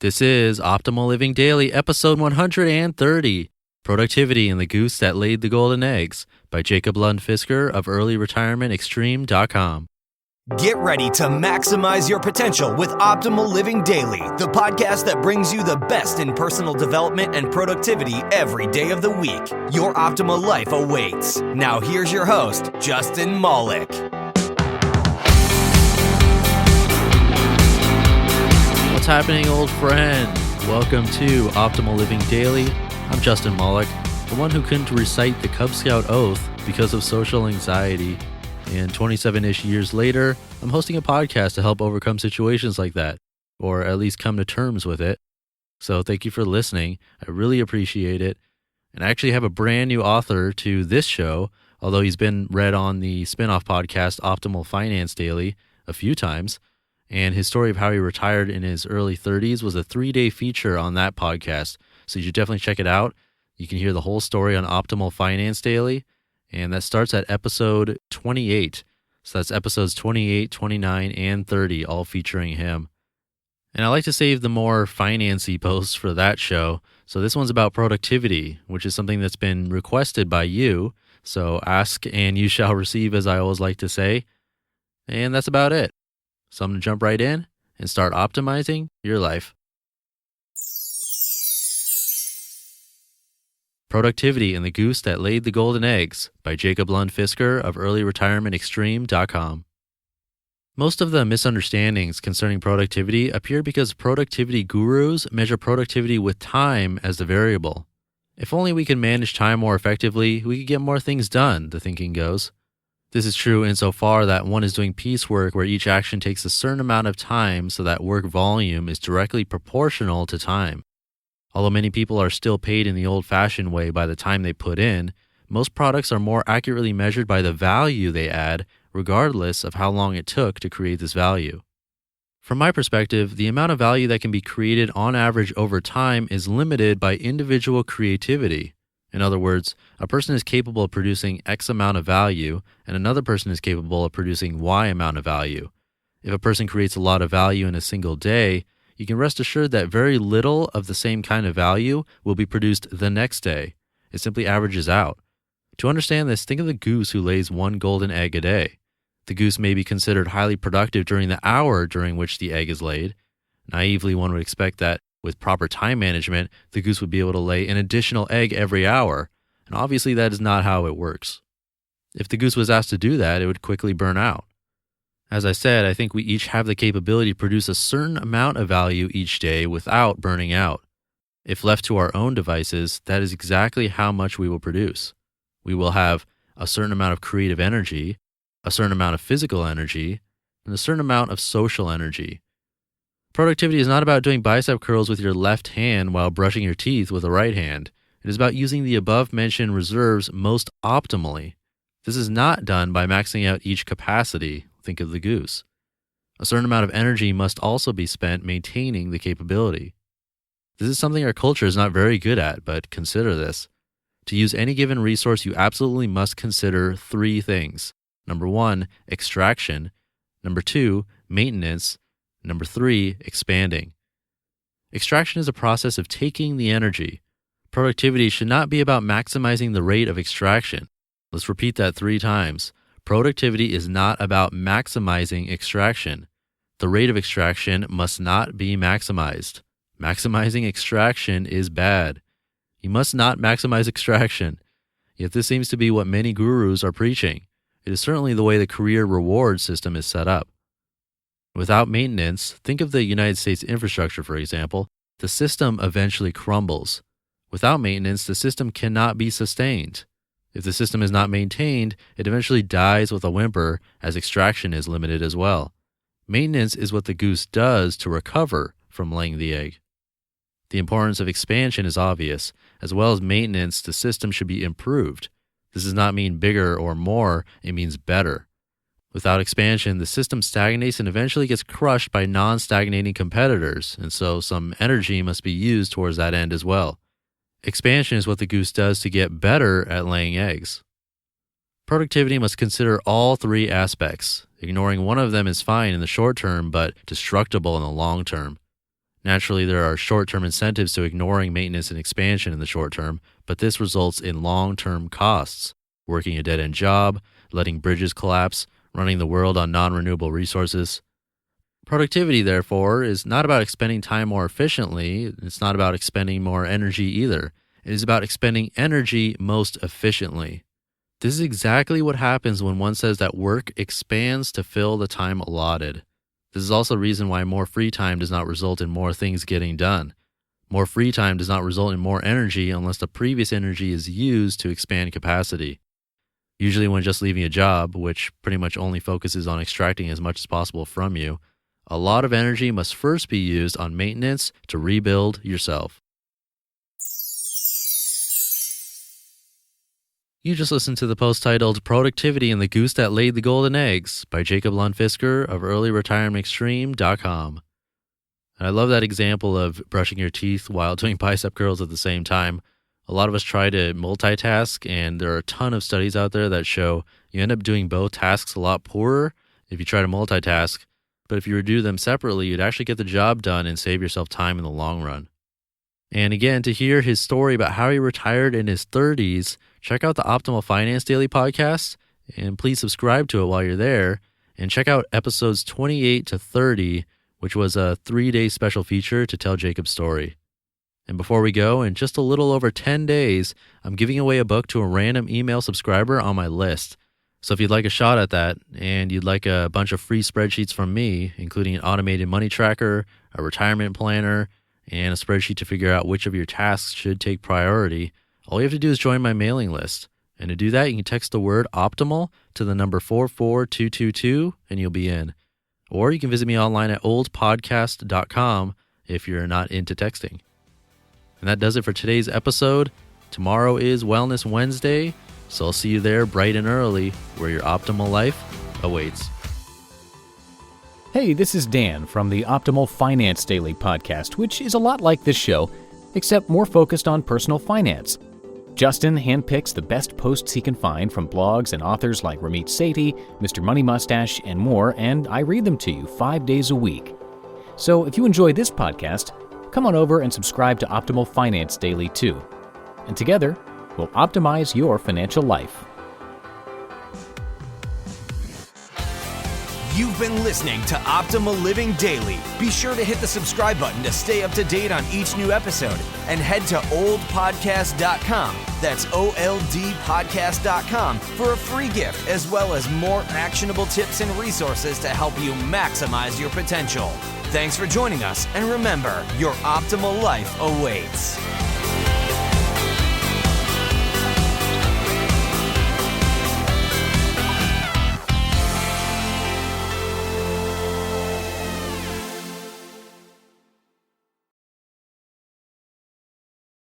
This is Optimal Living Daily, episode 130, Productivity and the Goose That Laid the Golden Eggs, by Lund Fisker of earlyretirementextreme.com. Get ready to maximize your potential with Optimal Living Daily, the podcast that brings you the best in personal development and productivity every day of the week. Your optimal life awaits. Now here's your host, Justin Malik. What's happening, old friend? Welcome to Optimal Living Daily. I'm Justin Malik, the one who couldn't recite the Cub Scout oath because of social anxiety. And 27-ish years later, I'm hosting a podcast to help overcome situations like that, or at least come to terms with it. So thank you for listening. I really appreciate it. And I actually have a brand new author to this show, although he's been read on the spinoff podcast Optimal Finance Daily a few times. And his story of how he retired in his early 30s was a 3-day feature on that podcast. So you should definitely check it out. You can hear the whole story on Optimal Finance Daily. And that starts at episode 28. So that's episodes 28, 29, and 30, all featuring him. And I like to save the more financy posts for that show. So this one's about productivity, which is something that's been requested by you. So ask and you shall receive, as I always like to say. And that's about it. So I'm going to jump right in and start optimizing your life. Productivity and the Goose That Laid the Golden Eggs, by Lund Fisker of earlyretirementextreme.com. Most of the misunderstandings concerning productivity appear because productivity gurus measure productivity with time as the variable. If only we can manage time more effectively, we could get more things done, the thinking goes. This is true insofar that one is doing piecework where each action takes a certain amount of time so that work volume is directly proportional to time. Although many people are still paid in the old-fashioned way by the time they put in, most products are more accurately measured by the value they add, regardless of how long it took to create this value. From my perspective, the amount of value that can be created on average over time is limited by individual creativity. In other words, a person is capable of producing X amount of value, and another person is capable of producing Y amount of value. If a person creates a lot of value in a single day, you can rest assured that very little of the same kind of value will be produced the next day. It simply averages out. To understand this, think of the goose who lays one golden egg a day. The goose may be considered highly productive during the hour during which the egg is laid. Naively, one would expect that with proper time management, the goose would be able to lay an additional egg every hour, and obviously that is not how it works. If the goose was asked to do that, it would quickly burn out. As I said, I think we each have the capability to produce a certain amount of value each day without burning out. If left to our own devices, that is exactly how much we will produce. We will have a certain amount of creative energy, a certain amount of physical energy, and a certain amount of social energy. Productivity is not about doing bicep curls with your left hand while brushing your teeth with the right hand. It is about using the above-mentioned reserves most optimally. This is not done by maxing out each capacity. Think of the goose. A certain amount of energy must also be spent maintaining the capability. This is something our culture is not very good at, but consider this. To use any given resource, you absolutely must consider 3 things. Number 1, extraction. Number 2, maintenance. Number 3, expanding. Extraction is a process of taking the energy. Productivity should not be about maximizing the rate of extraction. Let's repeat that 3 times. Productivity is not about maximizing extraction. The rate of extraction must not be maximized. Maximizing extraction is bad. You must not maximize extraction. Yet this seems to be what many gurus are preaching. It is certainly the way the career reward system is set up. Without maintenance, think of the United States infrastructure, for example. The system eventually crumbles. Without maintenance, the system cannot be sustained. If the system is not maintained, it eventually dies with a whimper, as extraction is limited as well. Maintenance is what the goose does to recover from laying the egg. The importance of expansion is obvious. As well as maintenance, the system should be improved. This does not mean bigger or more, it means better. Without expansion, the system stagnates and eventually gets crushed by non-stagnating competitors, and so some energy must be used towards that end as well. Expansion is what the goose does to get better at laying eggs. Productivity must consider all 3 aspects. Ignoring one of them is fine in the short term, but destructible in the long term. Naturally, there are short-term incentives to ignoring maintenance and expansion in the short term, but this results in long-term costs. Working a dead-end job, letting bridges collapse, running the world on non-renewable resources. Productivity, therefore, is not about expending time more efficiently. It's not about expending more energy either. It is about expending energy most efficiently. This is exactly what happens when one says that work expands to fill the time allotted. This is also the reason why more free time does not result in more things getting done. More free time does not result in more energy unless the previous energy is used to expand capacity. Usually when just leaving a job, which pretty much only focuses on extracting as much as possible from you, a lot of energy must first be used on maintenance to rebuild yourself. You just listened to the post titled Productivity and the Goose That Laid the Golden Eggs by Jacob Lund Fisker of earlyretirementextreme.com. And I love that example of brushing your teeth while doing bicep curls at the same time. A lot of us try to multitask, and there are a ton of studies out there that show you end up doing both tasks a lot poorer if you try to multitask. But if you were to do them separately, you'd actually get the job done and save yourself time in the long run. And again, to hear his story about how he retired in his 30s, check out the Optimal Finance Daily podcast, and please subscribe to it while you're there. And check out episodes 28 to 30, which was a 3-day special feature to tell Jacob's story. And before we go, in just a little over 10 days, I'm giving away a book to a random email subscriber on my list. So if you'd like a shot at that, and you'd like a bunch of free spreadsheets from me, including an automated money tracker, a retirement planner, and a spreadsheet to figure out which of your tasks should take priority, all you have to do is join my mailing list. And to do that, you can text the word optimal to the number 44222 and you'll be in. Or you can visit me online at oldpodcast.com if you're not into texting. And that does it for today's episode. Tomorrow is Wellness Wednesday, so I'll see you there bright and early where your optimal life awaits. Hey, this is Dan from the Optimal Finance Daily podcast, which is a lot like this show, except more focused on personal finance. Justin handpicks the best posts he can find from blogs and authors like Ramit Sethi, Mr. Money Mustache, and more, and I read them to you 5 days a week. So if you enjoy this podcast, come on over and subscribe to Optimal Finance Daily too. And together, we'll optimize your financial life. You've been listening to Optimal Living Daily. Be sure to hit the subscribe button to stay up to date on each new episode and head to oldpodcast.com. That's OLDpodcast.com for a free gift as well as more actionable tips and resources to help you maximize your potential. Thanks for joining us, and remember, your optimal life awaits.